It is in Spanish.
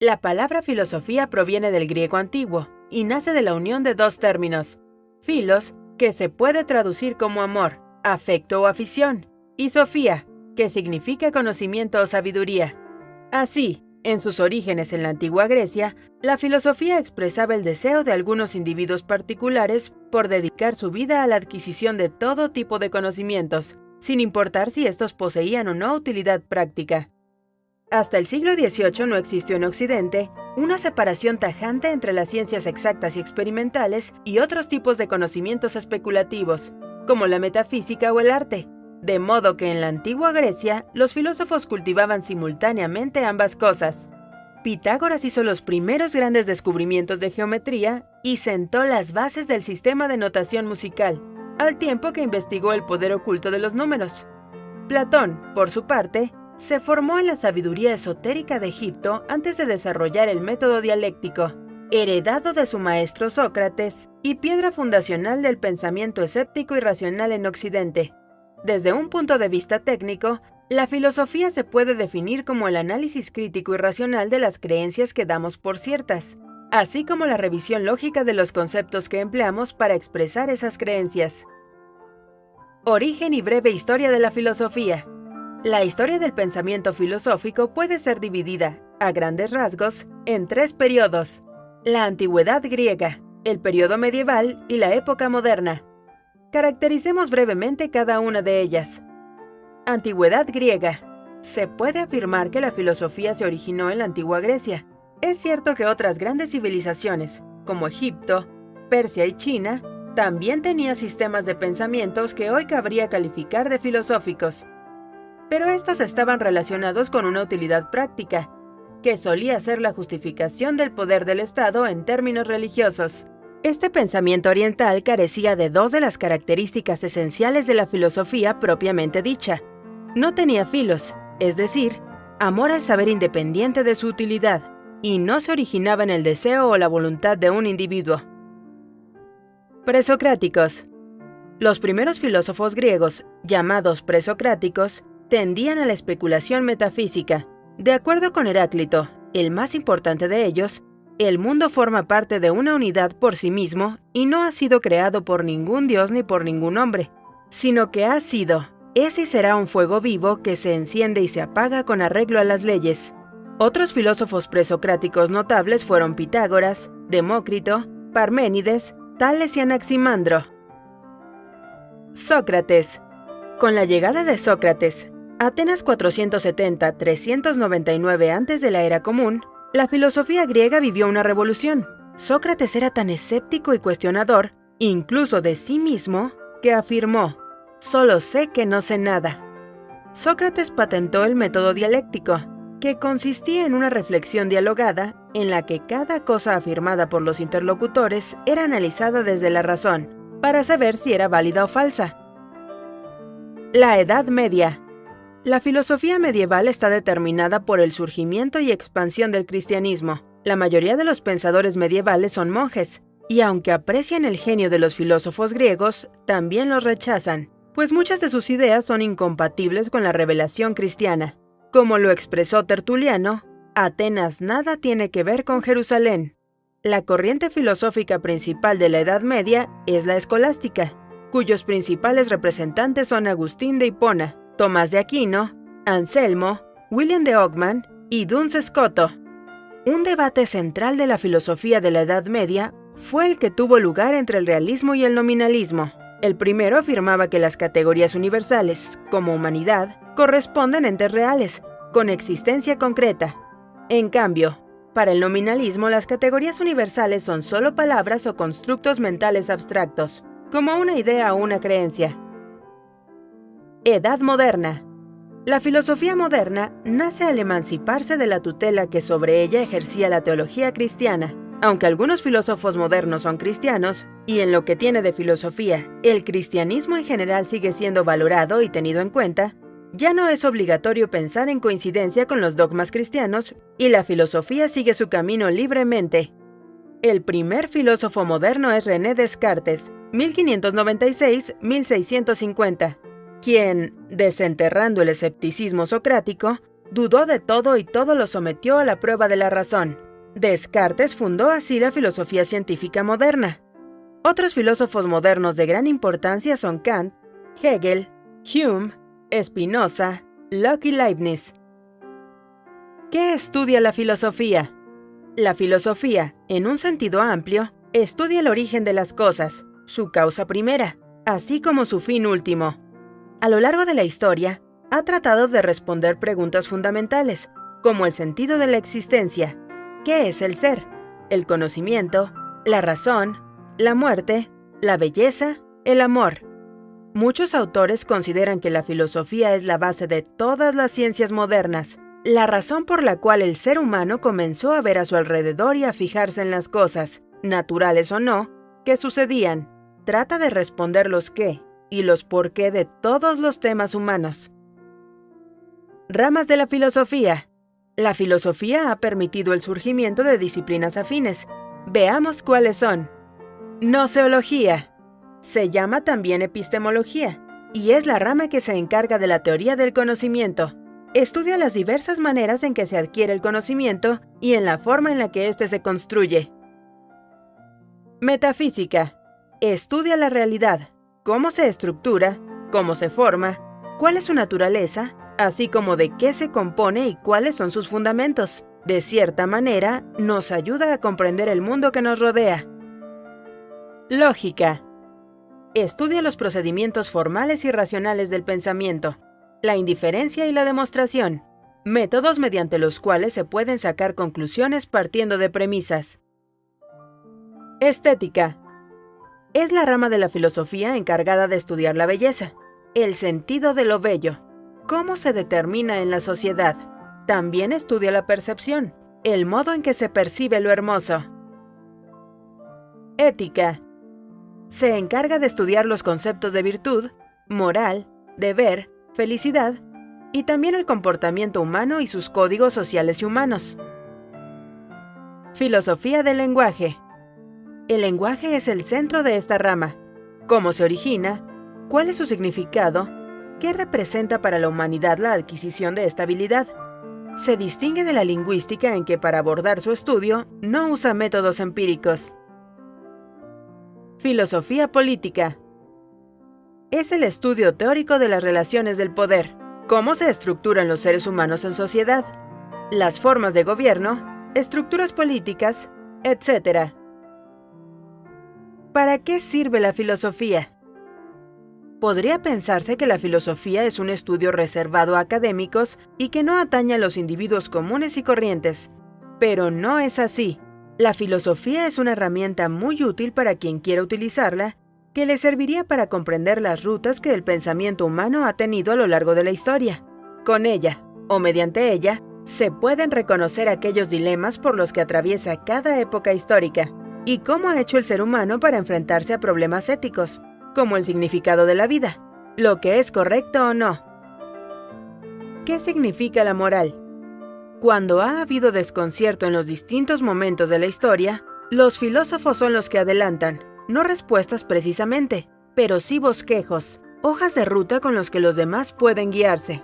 La palabra filosofía proviene del griego antiguo y nace de la unión de dos términos: philos, que se puede traducir como amor, afecto o afición, y sofía, que significa conocimiento o sabiduría. Así, en sus orígenes en la antigua Grecia, la filosofía expresaba el deseo de algunos individuos particulares por dedicar su vida a la adquisición de todo tipo de conocimientos, sin importar si estos poseían o no utilidad práctica. Hasta el siglo XVIII no existió en Occidente una separación tajante entre las ciencias exactas y experimentales y otros tipos de conocimientos especulativos, como la metafísica o el arte, de modo que en la antigua Grecia los filósofos cultivaban simultáneamente ambas cosas. Pitágoras hizo los primeros grandes descubrimientos de geometría y sentó las bases del sistema de notación musical, al tiempo que investigó el poder oculto de los números. Platón, por su parte, se formó en la sabiduría esotérica de Egipto antes de desarrollar el método dialéctico, heredado de su maestro Sócrates y piedra fundacional del pensamiento escéptico y racional en Occidente. Desde un punto de vista técnico, la filosofía se puede definir como el análisis crítico y racional de las creencias que damos por ciertas, así como la revisión lógica de los conceptos que empleamos para expresar esas creencias. Origen y breve historia de la filosofía. La historia del pensamiento filosófico puede ser dividida, a grandes rasgos, en tres periodos: la antigüedad griega, el periodo medieval y la época moderna. Caractericemos brevemente cada una de ellas. Antigüedad griega. Se puede afirmar que la filosofía se originó en la antigua Grecia. Es cierto que otras grandes civilizaciones, como Egipto, Persia y China, también tenían sistemas de pensamientos que hoy cabría calificar de filosóficos. Pero estos estaban relacionados con una utilidad práctica, que solía ser la justificación del poder del Estado en términos religiosos. Este pensamiento oriental carecía de dos de las características esenciales de la filosofía propiamente dicha. No tenía filos, es decir, amor al saber independiente de su utilidad, y no se originaba en el deseo o la voluntad de un individuo. Presocráticos. Los primeros filósofos griegos, llamados presocráticos, tendían a la especulación metafísica. De acuerdo con Heráclito, el más importante de ellos, el mundo forma parte de una unidad por sí mismo y no ha sido creado por ningún dios ni por ningún hombre, sino que ha sido, es y será un fuego vivo que se enciende y se apaga con arreglo a las leyes. Otros filósofos presocráticos notables fueron Pitágoras, Demócrito, Parménides, Tales y Anaximandro. Sócrates. Con la llegada de Sócrates, Atenas 470-399 antes de la era común, la filosofía griega vivió una revolución. Sócrates era tan escéptico y cuestionador, incluso de sí mismo, que afirmó: «Solo sé que no sé nada». Sócrates patentó el método dialéctico, que consistía en una reflexión dialogada en la que cada cosa afirmada por los interlocutores era analizada desde la razón, para saber si era válida o falsa. La Edad Media. La filosofía medieval está determinada por el surgimiento y expansión del cristianismo. La mayoría de los pensadores medievales son monjes, y aunque aprecian el genio de los filósofos griegos, también los rechazan, pues muchas de sus ideas son incompatibles con la revelación cristiana. Como lo expresó Tertuliano, Atenas nada tiene que ver con Jerusalén. La corriente filosófica principal de la Edad Media es la escolástica, cuyos principales representantes son Agustín de Hipona, Tomás de Aquino, Anselmo, William de Ockham y Duns Scoto. Un debate central de la filosofía de la Edad Media fue el que tuvo lugar entre el realismo y el nominalismo. El primero afirmaba que las categorías universales, como humanidad, corresponden a entes reales, con existencia concreta. En cambio, para el nominalismo, las categorías universales son solo palabras o constructos mentales abstractos, como una idea o una creencia. Edad Moderna. La filosofía moderna nace al emanciparse de la tutela que sobre ella ejercía la teología cristiana. Aunque algunos filósofos modernos son cristianos, y en lo que tiene de filosofía, el cristianismo en general sigue siendo valorado y tenido en cuenta, ya no es obligatorio pensar en coincidencia con los dogmas cristianos y la filosofía sigue su camino libremente. El primer filósofo moderno es René Descartes, 1596-1650. Quien, desenterrando el escepticismo socrático, Dudó de todo y todo lo sometió a la prueba de la razón. Descartes fundó así la filosofía científica moderna. Otros filósofos modernos de gran importancia son Kant, Hegel, Hume, Spinoza, Locke y Leibniz. ¿Qué estudia la filosofía? La filosofía, en un sentido amplio, estudia el origen de las cosas, su causa primera, así como su fin último. A lo largo de la historia, ha tratado de responder preguntas fundamentales, como el sentido de la existencia, ¿qué es el ser?, el conocimiento, la razón, la muerte, la belleza, el amor. Muchos autores consideran que la filosofía es la base de todas las ciencias modernas, la razón por la cual el ser humano comenzó a ver a su alrededor y a fijarse en las cosas, naturales o no, que sucedían. Trata de responder los qué y los por qué de todos los temas humanos. Ramas de la filosofía. La filosofía ha permitido el surgimiento de disciplinas afines. Veamos cuáles son. Gnoseología. Se llama también epistemología, y es la rama que se encarga de la teoría del conocimiento. Estudia las diversas maneras en que se adquiere el conocimiento y en la forma en la que éste se construye. Metafísica. Estudia la realidad, cómo se estructura, cómo se forma, cuál es su naturaleza, así como de qué se compone y cuáles son sus fundamentos. De cierta manera, nos ayuda a comprender el mundo que nos rodea. Lógica. Estudia los procedimientos formales y racionales del pensamiento, la indiferencia y la demostración, métodos mediante los cuales se pueden sacar conclusiones partiendo de premisas. Estética. Es la rama de la filosofía encargada de estudiar la belleza, el sentido de lo bello, cómo se determina en la sociedad. También estudia la percepción, el modo en que se percibe lo hermoso. Ética. Se encarga de estudiar los conceptos de virtud, moral, deber, felicidad, y también el comportamiento humano y sus códigos sociales y humanos. Filosofía del lenguaje. El lenguaje es el centro de esta rama. ¿Cómo se origina? ¿Cuál es su significado? ¿Qué representa para la humanidad la adquisición de esta habilidad? Se distingue de la lingüística en que para abordar su estudio no usa métodos empíricos. Filosofía política. Es el estudio teórico de las relaciones del poder, cómo se estructuran los seres humanos en sociedad, las formas de gobierno, estructuras políticas, etc. ¿Para qué sirve la filosofía? Podría pensarse que la filosofía es un estudio reservado a académicos y que no atañe a los individuos comunes y corrientes, pero no es así. La filosofía es una herramienta muy útil para quien quiera utilizarla, que le serviría para comprender las rutas que el pensamiento humano ha tenido a lo largo de la historia. Con ella, o mediante ella, se pueden reconocer aquellos dilemas por los que atraviesa cada época histórica, y cómo ha hecho el ser humano para enfrentarse a problemas éticos, como el significado de la vida, lo que es correcto o no. ¿Qué significa la moral? Cuando ha habido desconcierto en los distintos momentos de la historia, los filósofos son los que adelantan, no respuestas precisamente, pero sí bosquejos, hojas de ruta con los que los demás pueden guiarse.